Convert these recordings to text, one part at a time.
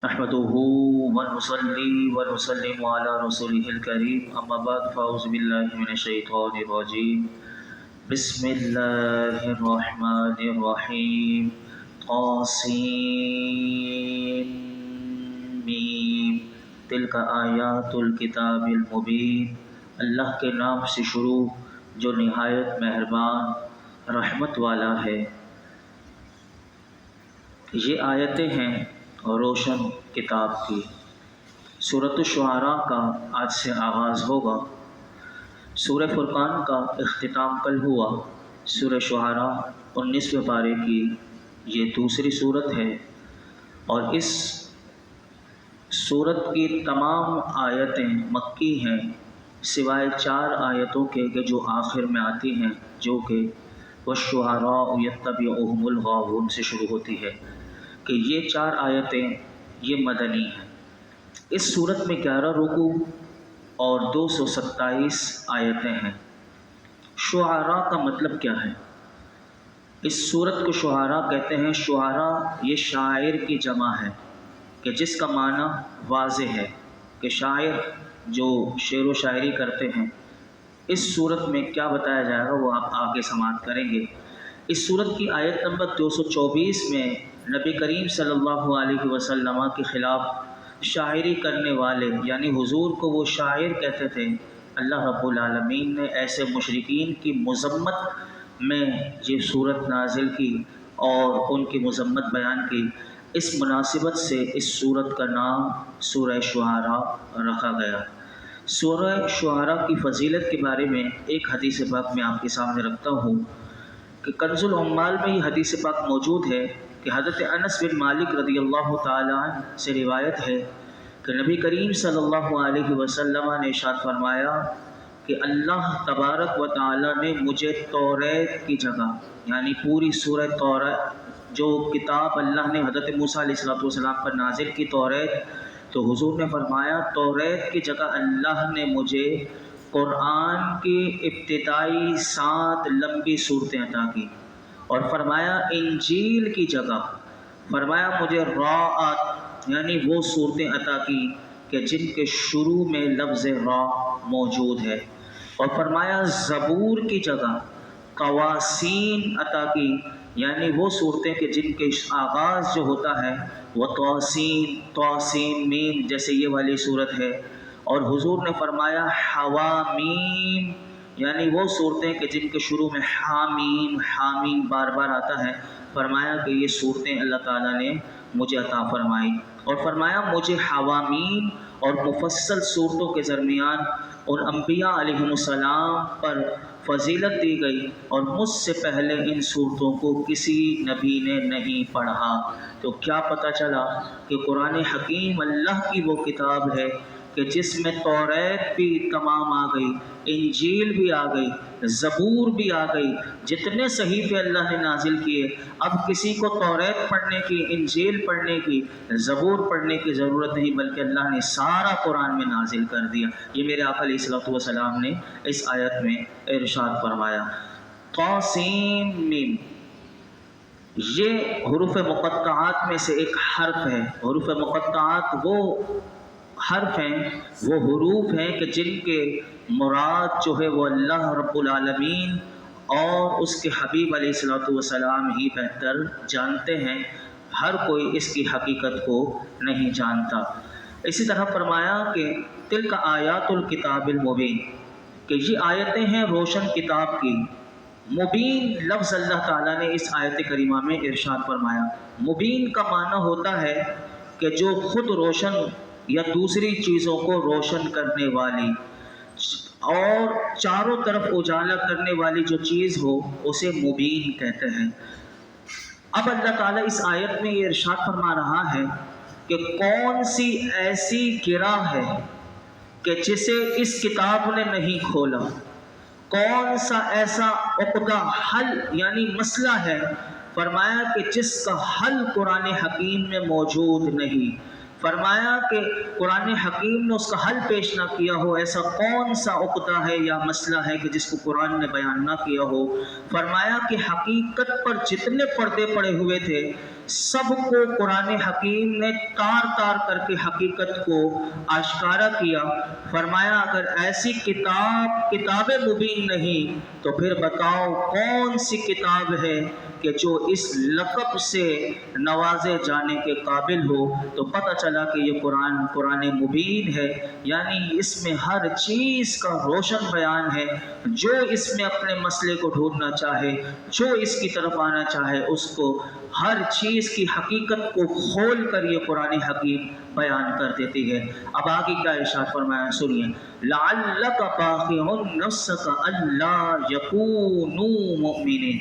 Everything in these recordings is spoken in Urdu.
نحمده ونصلي ونسلم على رسوله الكريم أما بعد فأعوذ بالله من الشيطان الرجيم بسم الله الرحمن الرحيم طاسين ميم تلك آیات الکتاب المبین۔ اللہ کے نام سے شروع جو نہایت مہربان رحمت والا ہے۔ یہ آیتیں ہیں روشن کتاب کی۔ سورۃ الشعراء کا آج سے آغاز ہوگا۔ سورہ فرقان کا اختتام کل ہوا۔ سورہ شعراء 19ویں پارے کی یہ دوسری صورت ہے، اور اس صورت کی تمام آیتیں مکی ہیں سوائے 4 آیتوں کے کہ جو آخر میں آتی ہیں، جو کہ وَالشُّعَرَاءُ يَتَّبِعُهُمُ الْغَاوُونَ سے شروع ہوتی ہے، کہ یہ 4 آیتیں یہ مدنی ہیں۔ اس صورت میں 11 رکوع اور 227 آیتیں ہیں۔ شعراء کا مطلب کیا ہے؟ اس صورت کو شعراء کہتے ہیں۔ شعراء یہ شاعر کی جمع ہے، کہ جس کا معنی واضح ہے کہ شاعر جو شعر و شاعری کرتے ہیں۔ اس صورت میں کیا بتایا جائے گا وہ آپ آگے سماعت کریں گے۔ اس صورت کی آیت نمبر 224 میں نبی کریم صلی اللہ علیہ وسلم کے خلاف شاعری کرنے والے یعنی حضور کو وہ شاعر کہتے تھے، اللہ رب العالمین نے ایسے مشرکین کی مذمت میں یہ صورت نازل کی اور ان کی مذمت بیان کی۔ اس مناسبت سے اس صورت کا نام سورہ شعراء رکھا گیا۔ سورہ شعراء کی فضیلت کے بارے میں ایک حدیث پاک میں آپ کے سامنے رکھتا ہوں کہ کنز العمال میں یہ حدیث پاک موجود ہے کہ حضرت انس بن مالک رضی اللہ تعالیٰ عنہ سے روایت ہے کہ نبی کریم صلی اللہ علیہ وسلم نے ارشاد فرمایا کہ اللہ تبارک و تعالیٰ نے مجھے توریت کی جگہ یعنی پوری سورہ توریت جو کتاب اللہ نے حضرت موسیٰ علیہ السلام پر نازل کی توریت، تو حضور نے فرمایا توریت کی جگہ اللہ نے مجھے قرآن کی ابتدائی 7 لمبی صورتیں عطا کی، اور فرمایا انجیل کی جگہ فرمایا مجھے راءات یعنی وہ صورتیں عطا کی کہ جن کے شروع میں لفظ را موجود ہے، اور فرمایا زبور کی جگہ قواسین عطا کی یعنی وہ صورتیں کہ جن کے آغاز جو ہوتا ہے وہ توسین میم جیسے یہ والی صورت ہے، اور حضور نے فرمایا حوامیم یعنی وہ صورتیں کہ جن کے شروع میں حامیم بار بار آتا ہے۔ فرمایا کہ یہ صورتیں اللہ تعالیٰ نے مجھے عطا فرمائی، اور فرمایا مجھے حوامیم اور مفصل صورتوں کے درمیان ان انبیاء علیہ السلام پر فضیلت دی گئی، اور مجھ سے پہلے ان صورتوں کو کسی نبی نے نہیں پڑھا۔ تو کیا پتہ چلا کہ قرآن حکیم اللہ کی وہ کتاب ہے کہ جس میں توریت بھی تمام آ گئی، انجیل بھی آ گئی، زبور بھی آ گئی، جتنے صحیفے اللہ نے نازل کیے۔ اب کسی کو توریت پڑھنے کی، انجیل پڑھنے کی، زبور پڑھنے کی ضرورت نہیں، بلکہ اللہ نے سارا قرآن میں نازل کر دیا۔ یہ میرے آقا علیہ الصلوۃ والسلام نے اس آیت میں ارشاد فرمایا۔ طاسین میم یہ حروف مقطعات میں سے ایک حرف ہے۔ حروف مقطعات وہ حرف ہیں، وہ حروف ہیں کہ جن کے مراد جو ہے وہ اللہ رب العالمین اور اس کے حبیب علیہ الصلوۃ والسلام ہی بہتر جانتے ہیں، ہر کوئی اس کی حقیقت کو نہیں جانتا۔ اسی طرح فرمایا کہ تلک آیات الکتاب المبین کہ یہ آیتیں ہیں روشن کتاب کی۔ مبین لفظ اللہ تعالیٰ نے اس آیت کریمہ میں ارشاد فرمایا۔ مبین کا معنی ہوتا ہے کہ جو خود روشن یا دوسری چیزوں کو روشن کرنے والی اور چاروں طرف اجالا کرنے والی جو چیز ہو اسے مبین کہتے ہیں۔ اب اللہ تعالیٰ اس آیت میں یہ ارشاد فرما رہا ہے کہ کون سی ایسی گرہ ہے کہ جسے اس کتاب نے نہیں کھولا، کون سا ایسا عقدہ حل یعنی مسئلہ ہے، فرمایا کہ جس کا حل قرآن حکیم میں موجود نہیں۔ فرمایا کہ قرآن حکیم نے اس کا حل پیش نہ کیا ہو، ایسا کون سا عقدہ ہے یا مسئلہ ہے کہ جس کو قرآن نے بیان نہ کیا ہو۔ فرمایا کہ حقیقت پر جتنے پردے پڑے ہوئے تھے سب کو قرآن حکیم نے تار تار کر کے حقیقت کو آشکارا کیا۔ فرمایا اگر ایسی کتاب مبین نہیں تو پھر بتاؤ کون سی کتاب ہے کہ جو اس لقب سے نوازے جانے کے قابل ہو؟ تو پتہ چلا کہ یہ قرآن مبین ہے، یعنی اس میں ہر چیز کا روشن بیان ہے۔ جو اس میں اپنے مسئلے کو ڈھونڈنا چاہے، جو اس کی طرف آنا چاہے، اس کو ہر چیز کی حقیقت کو کھول کر یہ قرآن حکیم بیان کر دیتی ہے۔ اب آگے کیا ارشاد فرمایا سنیے، لعلک باخع نفسک الا یکونوا مؤمنین۔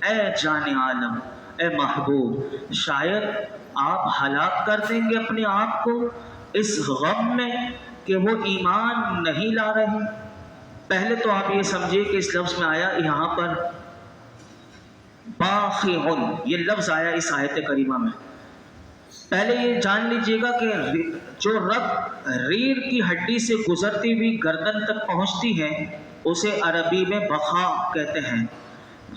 اے جان عالم، اے محبوب، شاید آپ ہلاک کر دیں گے اپنے آپ کو اس غم میں کہ وہ ایمان نہیں لا رہے۔ پہلے تو آپ یہ سمجھے کہ اس لفظ میں آیا یہاں پر باخع، یہ لفظ آیا اس آیت کریمہ میں۔ پہلے یہ جان لیجئے گا کہ جو رگ ریڑھ کی ہڈی سے گزرتی ہوئی گردن تک پہنچتی ہے اسے عربی میں بخا کہتے ہیں۔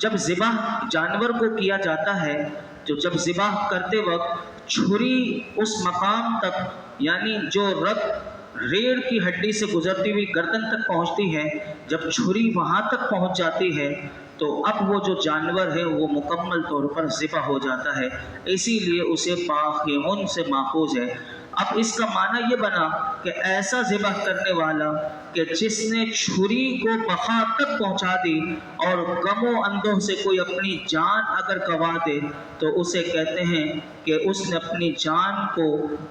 جب ذبح جانور کو کیا جاتا ہے تو جب ذبح کرتے وقت چھری اس مقام تک، یعنی جو رگ ریڑھ کی ہڈی سے گزرتی ہوئی گردن تک پہنچتی ہے، جب چھری وہاں تک پہنچ جاتی ہے تو اب وہ جو جانور ہے وہ مکمل طور پر ذبح ہو جاتا ہے، اسی لیے اسے باخع سے ماخوذ ہے۔ اب اس کا معنی یہ بنا کہ ایسا ذبح کرنے والا کہ جس نے چھری کو بخا تک پہنچا دی، اور غم و اندوہ سے کوئی اپنی جان اگر گوا دے تو اسے کہتے ہیں کہ اس نے اپنی جان کو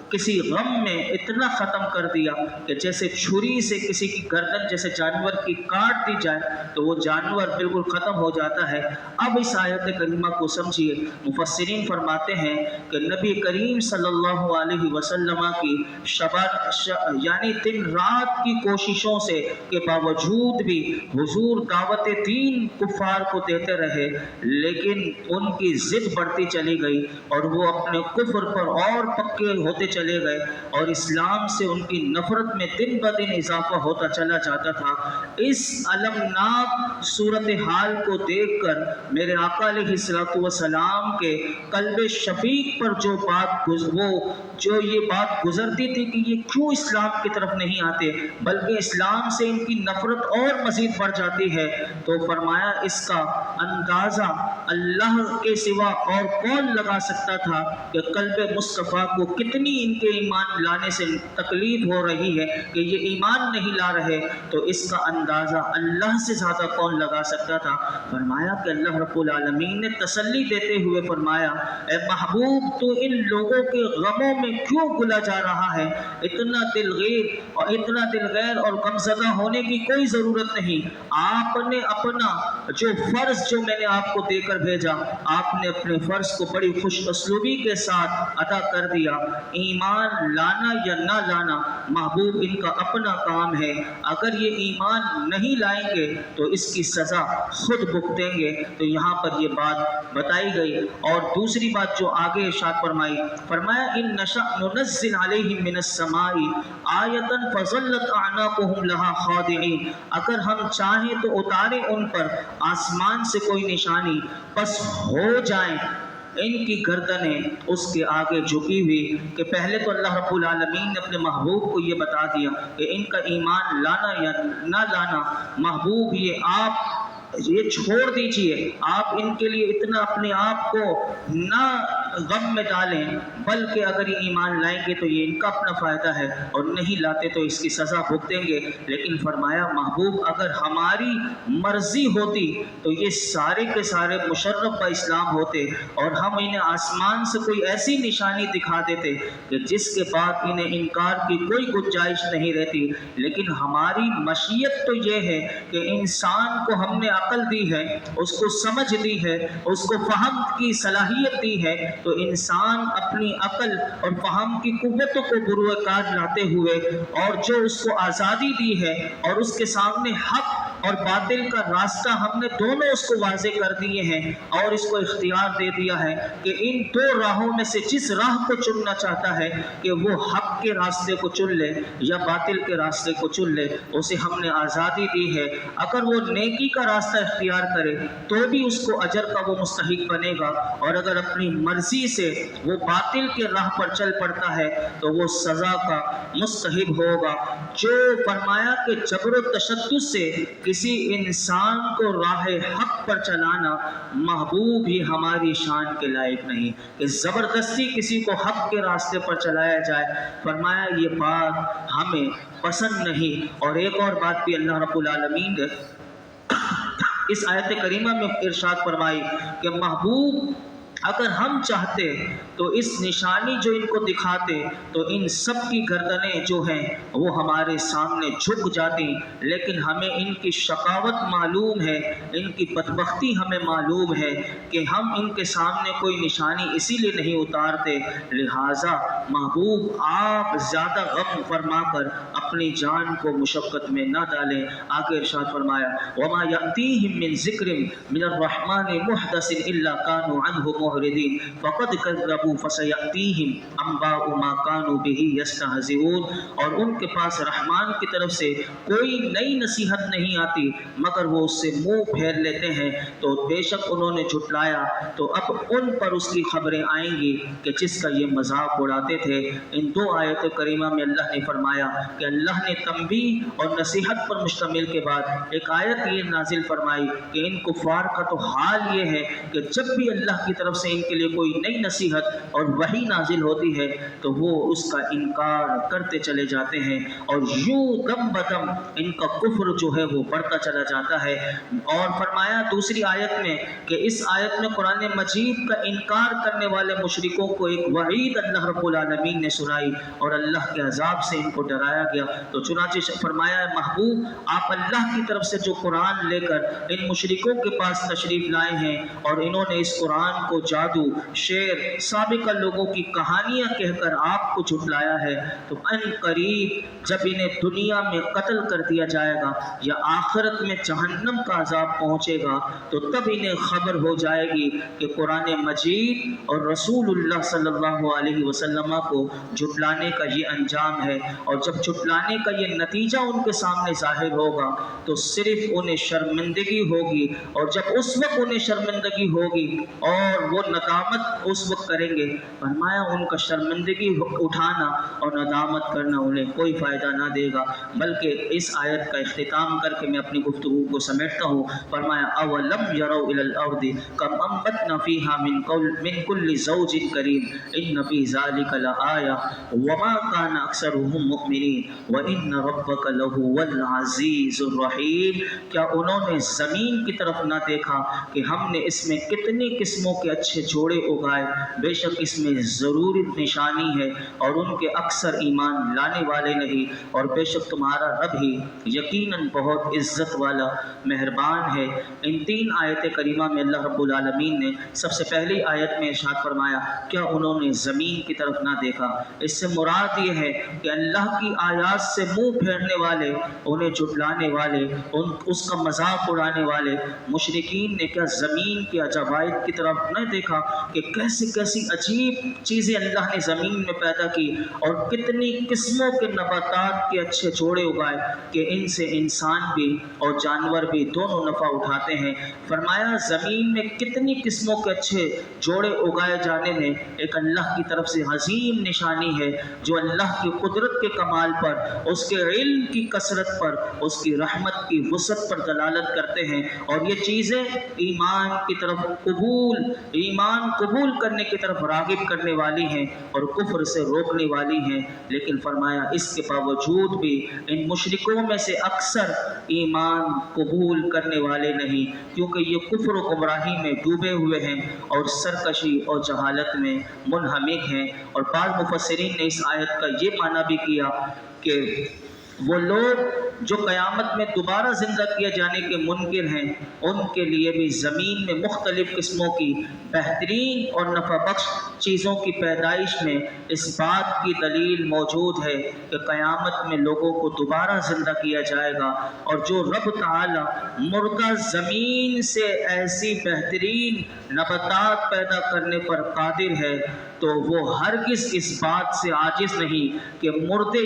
کسی غم میں اتنا ختم کر دیا کہ جیسے چھری سے کسی کی گردن جیسے جانور کی کاٹ دی جائے تو وہ جانور بالکل ختم ہو جاتا ہے۔ اب اس آیت کریمہ کو سمجھیے، مفسرین فرماتے ہیں کہ نبی کریم صلی اللہ علیہ وسلم کی یعنی دن رات کی کوششوں سے کے باوجود بھی حضور دعوت دین کفار کو دیتے رہے، لیکن ان کی ضد بڑھتی چلی گئی اور وہ اپنے کفر پر اور پکے ہوتے چلے گئے، اور اسلام سے ان کی نفرت میں دن بدن اضافہ ہوتا چلا جاتا تھا۔ اس المناک صورتحال کو دیکھ کر میرے آقا علیہ الصلوۃ والسلام کے قلب شفیق پر جو یہ بات گزرتی تھی کہ یہ کیوں اسلام کی طرف نہیں آتے بلکہ اسلام سے ان کی نفرت اور مزید بڑھ جاتی ہے، تو فرمایا اس کا اندازہ اللہ کے سوا اور کون لگا سکتا تھا کہ قلب مصطفیٰ کو کتنی ان کے ایمان لانے سے تکلیف ہو رہی ہے کہ یہ ایمان نہیں لا رہے، تو اس کا اندازہ اللہ سے زیادہ کون لگا سکتا تھا۔ فرمایا کہ اللہ رب العالمین نے تسلی دیتے ہوئے فرمایا، اے محبوب تو ان لوگوں کے غموں میں کیوں گلا جا رہا ہے؟ اتنا دلغیر اور غمزدہ ہونے کی کوئی ضرورت نہیں۔ آپ نے اپنا جو فرض جو میں نے آپ کو دے کر بھیجا، آپ نے اپنے فرض کو بڑی خوش اسلوبی کے ساتھ ادا کر دیا۔ ایمان لانا یا نہ لانا محبوب ان کا اپنا کام ہے، اگر یہ ایمان نہیں لائیں گے تو اس کی سزا خود بھگتیں گے۔ تو یہاں پر یہ بات بتائی گئی، اور دوسری بات جو آگے ارشاد فرمایا ان نشأ ننزل علیہم من السماء آیۃ فظلت اعناقہم لہا خاضعین، اگر ہم چاہیں تو اتاریں ان پر آسمان سے کوئی نشانی، بس ہو جائیں ان کی گردنیں اس کے آگے جھکی ہوئی۔ کہ پہلے تو اللہ رب العالمین نے اپنے محبوب کو یہ بتا دیا کہ ان کا ایمان لانا یا نہ لانا، محبوب یہ چھوڑ دیجئے، آپ ان کے لیے اتنا اپنے آپ کو نہ غم میں ڈالیں، بلکہ اگر یہ ایمان لائیں گے تو یہ ان کا اپنا فائدہ ہے، اور نہیں لاتے تو اس کی سزا بھگتیں گے۔ لیکن فرمایا محبوب اگر ہماری مرضی ہوتی تو یہ سارے کے سارے مشرف با اسلام ہوتے، اور ہم انہیں آسمان سے کوئی ایسی نشانی دکھا دیتے کہ جس کے بعد انہیں انکار کی کوئی گنجائش نہیں رہتی۔ لیکن ہماری مشیت تو یہ ہے کہ انسان کو ہم نے عقل دی ہے، اس کو سمجھ دی ہے، اس کو فہم کی صلاحیت دی ہے، تو انسان اپنی عقل اور فہم کی قوتوں کو بروئے کار لاتے ہوئے، اور جو اس کو آزادی دی ہے اور اس کے سامنے حق اور باطل کا راستہ ہم نے دونوں اس کو واضح کر دیے ہیں اور اس کو اختیار دے دیا ہے کہ ان دو راہوں میں سے جس راہ کو چننا چاہتا ہے کہ وہ حق کے راستے کو چن لے یا باطل کے راستے کو چن لے، اسے ہم نے آزادی دی ہے۔ اگر وہ نیکی کا راستہ اختیار کرے تو بھی اس کو اجر کا وہ مستحق بنے گا، اور اگر اپنی مرضی سے وہ باطل کے راہ پر چل پڑتا ہے تو وہ سزا کا مستحق ہوگا۔ جو فرمایا کہ جبر و تشدد سے کسی انسان کو راہ حق پر چلانا محبوب ہی ہماری شان کے لائق نہیں، کہ زبردستی کسی کو حق کے راستے پر چلایا جائے، فرمایا یہ بات ہمیں پسند نہیں۔ اور ایک اور بات بھی اللہ رب العالمین نے اس آیت کریمہ میں ارشاد فرمائی کہ محبوب اگر ہم چاہتے تو اس نشانی جو ان کو دکھاتے تو ان سب کی گردنیں جو ہیں وہ ہمارے سامنے جھک جاتی، لیکن ہمیں ان کی شقاوت معلوم ہے، ان کی بدبختی ہمیں معلوم ہے کہ ہم ان کے سامنے کوئی نشانی اسی لیے نہیں اتارتے۔ لہٰذا محبوب آپ زیادہ غم فرما کر اپنی جان کو مشقت میں نہ ڈالیں۔ آگے ارشاد فرمایا وما یأتیہم من ذکر من الرحمن محدث الا كانوا عنہ معرضین فقد کذبوا فسیأتیہم انباء ما كانوا به یستہزئون، اور ان کے پاس رحمان کی طرف سے کوئی نئی نصیحت نہیں آتی مگر وہ اس سے منہ پھیر لیتے ہیں، تو بے شک انہوں نے جھٹلایا تو اب ان پر اس کی خبریں آئیں گی کہ جس کا یہ مذاق اڑاتے تھے۔ ان دو آیت کریمہ میں اللہ نے فرمایا کہ اللہ نے تنبیہ اور نصیحت پر مشتمل کے بعد ایک آیت یہ نازل فرمائی کہ ان کفار کا تو حال یہ ہے کہ جب بھی اللہ کی طرف سے ان کے لیے کوئی نئی نصیحت اور وحی نازل ہوتی ہے تو وہ اس کا انکار کرتے چلے جاتے ہیں، اور یوں دم بدم ان کا کفر جو ہے وہ بڑھتا چلا جاتا ہے۔ اور فرمایا دوسری آیت میں کہ اس آیت میں قرآن مجید کا انکار کرنے والے مشرکوں کو ایک وعید اللہ رب العالمین نے سنائی اور اللہ کے عذاب سے ان کو ڈرایا گیا۔ تو چنانچہ فرمایا ہے محبوب آپ اللہ کی طرف سے جو قرآن لے کر ان مشرکوں کے پاس تشریف لائے ہیں اور انہوں نے اس قرآن کو جادو، شعر، سابقہ لوگوں کی کہانیاں کہہ کر آپ کو جھٹلایا ہے، تو ان قریب جب انہیں دنیا میں قتل کر دیا جائے گا یا آخرت میں جہنم کا عذاب پہنچے گا تو تب انہیں خبر ہو جائے گی کہ قرآن مجید اور رسول اللہ صلی اللہ علیہ وسلم کو جھٹلانے کا یہ انجام ہے۔ اور جب جھٹلانے کا یہ نتیجہ ان کے سامنے ظاہر ہوگا تو صرف انہیں شرمندگی ہوگی، اور جب اس وقت انہیں شرمندگی ہوگی اور وہ ندامت اس وقت کریں گے، فرمایا ان کا شرمندگی اٹھانا اور ندامت کرنا انہیں کوئی فائدہ نہ دے گا۔ بلکہ اس آیت کا اختتام کر کے میں اپنی گفتگو کو سمیٹتا ہوں۔ فرمایا اولم یروا الی الارض کم انبتنا فیہا من کل زوج کریم ان فی ذلک لآیہ وما کان اکثرهم مؤمنین وان ربک لہو العزیز الرحیم۔ کیا انہوں نے زمین کی طرف نہ دیکھا کہ ہم نے اس میں کتنی قسموں کے اچھے جوڑے اگائے، بے شک اس میں ضرور نشانی ہے اور ان کے اکثر ایمان لانے والے نہیں، اور بے شک تمہارا رب ہی یقیناً بہت عزت والا مہربان ہے۔ ان تین آیت کریمہ میں اللہ رب العالمین نے سب سے پہلی آیت میں ارشاد فرمایا کیا انہوں نے زمین کی طرف نہ دیکھا، اس سے مراد یہ ہے کہ اللہ کی آیات سے منہ پھیرنے والے، انہیں جھٹلانے والے، اس کا مذاق اڑانے والے مشرکین نے کیا زمین کے عجائب کی طرف نہ دیکھا کہ کیسی کیسی عجیب چیزیں اللہ نے زمین میں پیدا کی اور کتنی قسموں کے نباتات کے اچھے جوڑے اگائے کہ ان سے انسان بھی اور جانور بھی دونوں نفع اٹھاتے ہیں۔ فرمایا زمین میں کتنی قسموں کے اچھے جوڑے اگائے جانے میں ایک اللہ کی طرف سے عظیم نشانی ہے جو اللہ کی قدرت کے کمال پر، اس کے علم کی کثرت پر، اس کی رحمت کی وسعت پر دلالت کرتے ہیں، اور یہ چیزیں ایمان کی طرف ایمان قبول کرنے کی طرف راغب کرنے والی ہیں اور کفر سے روکنے والی ہیں۔ لیکن فرمایا اس کے باوجود بھی ان مشرکوں میں سے اکثر ایمان قبول کرنے والے نہیں، کیونکہ یہ کفر و گمراہی میں ڈوبے ہوئے ہیں اور سرکشی اور جہالت میں منہمک ہیں۔ اور بعض مفسرین نے اس آیت کا یہ معنی بھی کیا کہ وہ لوگ جو قیامت میں دوبارہ زندہ کیے جانے کے منکر ہیں ان کے لیے بھی زمین میں مختلف قسموں کی بہترین اور نفع بخش چیزوں کی پیدائش میں اس بات کی دلیل موجود ہے کہ قیامت میں لوگوں کو دوبارہ زندہ کیا جائے گا، اور جو رب تعالی مردہ زمین سے ایسی بہترین نباتات پیدا کرنے پر قادر ہے تو وہ ہرگز اس بات سے عاجز نہیں کہ مردے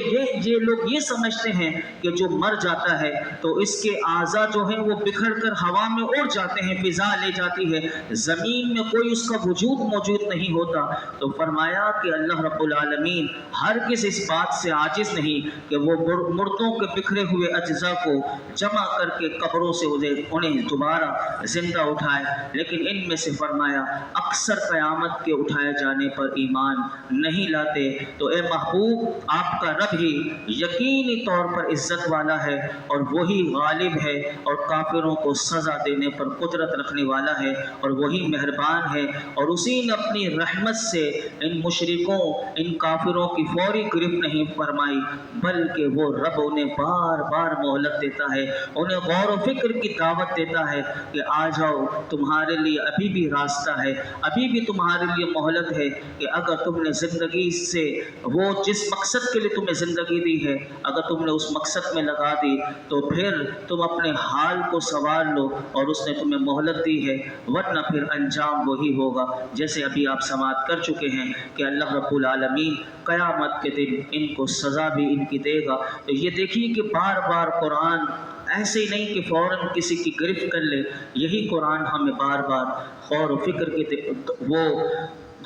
یہ لوگ یہ سمجھتے ہیں کہ جو مر جاتا ہے تو اس کے اعضاء جو ہیں وہ بکھر کر ہوا میں اڑ جاتے ہیں، فضا لے جاتی ہے، زمین میں کوئی اس کا وجود موجود نہیں ہوتا۔ تو فرمایا کہ اللہ رب العالمین ہرگز اس بات سے عاجز نہیں کہ وہ مردوں کے بکھرے ہوئے اجزاء کو جمع کر کے قبروں سے انہیں دوبارہ زندہ اٹھائے، لیکن ان میں سے فرمایا اکثر قیامت کے اٹھائے جانے پر ایمان نہیں لاتے۔ تو اے محبوب، آپ کا رب ہی یقینی طور پر عزت والا ہے اور وہی غالب ہے اور کافروں کو سزا دینے پر قدرت رکھنے والا ہے، اور وہی مہربان ہے، اور اسی نے اپنی رحمت سے ان مشرکوں، ان کافروں کی فوری گرفت نہیں فرمائی، بلکہ وہ رب انہیں بار بار مہلت دیتا ہے، انہیں غور و فکر کی دعوت دیتا ہے کہ آ جاؤ، تمہارے لیے ابھی بھی راستہ ہے، ابھی بھی تمہارے لیے مہلت ہے کہ اگر تم نے زندگی سے وہ جس مقصد کے لیے تمہیں زندگی دی ہے اگر تم نے اس مقصد میں لگا دی تو پھر تم اپنے حال کو سنوار لو، اور اس نے تمہیں مہلت دی ہے، ورنہ پھر انجام وہی ہوگا جیسے ابھی آپ سماعت کر چکے ہیں کہ اللہ رب العالمین قیامت کے دن ان کو سزا بھی ان کی دے گا۔ تو یہ دیکھیے کہ بار بار قرآن ایسے ہی نہیں کہ فوراً کسی کی گرفت کر لے، یہی قرآن ہمیں بار بار غور و فکر کے وہ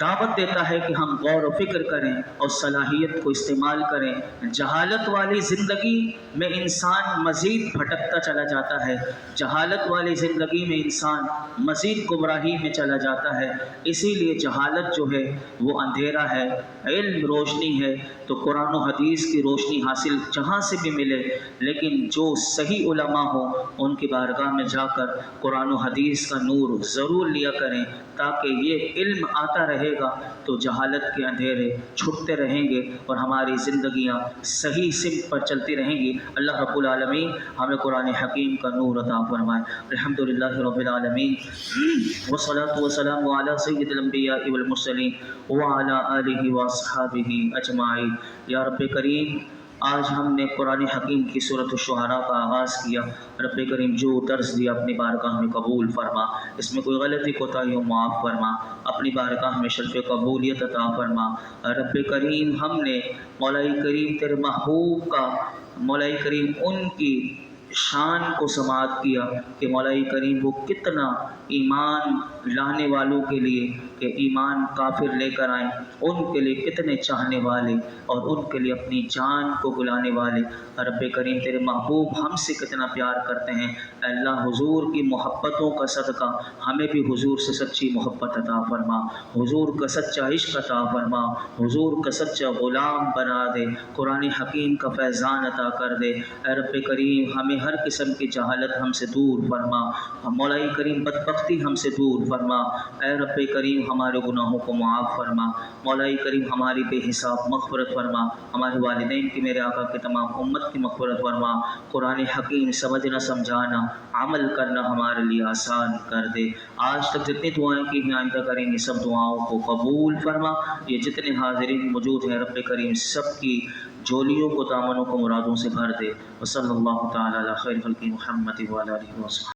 دعوت دیتا ہے کہ ہم غور و فکر کریں اور صلاحیت کو استعمال کریں۔ جہالت والی زندگی میں انسان مزید بھٹکتا چلا جاتا ہے، جہالت والی زندگی میں انسان مزید گمراہی میں چلا جاتا ہے، اسی لیے جہالت جو ہے وہ اندھیرا ہے، علم روشنی ہے، تو قرآن و حدیث کی روشنی حاصل جہاں سے بھی ملے، لیکن جو صحیح علماء ہوں ان کی بارگاہ میں جا کر قرآن و حدیث کا نور ضرور لیا کریں، تاکہ یہ علم آتا رہے گا تو جہالت کے اندھیرے چھٹتے رہیں گے اور ہماری زندگیاں صحیح سمت پر چلتی رہیں گی۔ اللہ رب العالمین ہمیں قرآن حکیم کا نور عطا فرمائے۔ الحمدللہ رب العالمین، والصلاة والسلام علی سید الانبیاء والمرسلین وعلی آلہ واصحابہ اجمعین۔ یا رب کریم، آج ہم نے قرآن حکیم کی سورۃ الشعراء کا آغاز کیا، رب کریم جو درس دیا اپنی بارگاہ میں قبول فرما، اس میں کوئی غلطی کوتاہی ہو معاف فرما، اپنی بارگاہ میں شرف قبولیت عطا فرما۔ رب کریم، ہم نے مولا کریم تیرے محبوب کا، مولا کریم ان کی شان کو سماعت کیا کہ مولا کریم وہ کتنا ایمان لانے والوں کے لیے کہ ایمان کافر لے کر آئیں، ان کے لیے کتنے چاہنے والے اور ان کے لیے اپنی جان کو بلانے والے۔ رب کریم تیرے محبوب ہم سے کتنا پیار کرتے ہیں، اے اللہ حضور کی محبتوں کا صدقہ ہمیں بھی حضور سے سچی محبت عطا فرما، حضور کا سچا عشق عطا فرما، حضور کا سچا غلام بنا دے، قرآن حکیم کا فیضان عطا کر دے۔ اے رب کریم ہمیں ہر قسم کی جہالت ہم سے دور فرما، مولا کریم بدبختی ہم سے دور فرما، اے رب کریم ہمارے گناہوں کو معاف فرما، مولا کریم ہماری بے حساب مغفرت فرما، ہمارے والدین کی، میرے آقا کی تمام امت کی مغفرت فرما۔ قرآن حکیم سمجھنا سمجھانا عمل کرنا ہمارے لیے آسان کر دے۔ آج تک جتنی دعائیں کی ہیں آئندہ کریں گے سب دعاؤں کو قبول فرما۔ یہ جتنے حاضرین موجود ہیں رب کریم سب کی جولیوں کو، دامنوں کو مرادوں سے بھر دے۔ وصلی اللہ تعالی علی خیر خلق محمد وعلی آلہ وصحبہ۔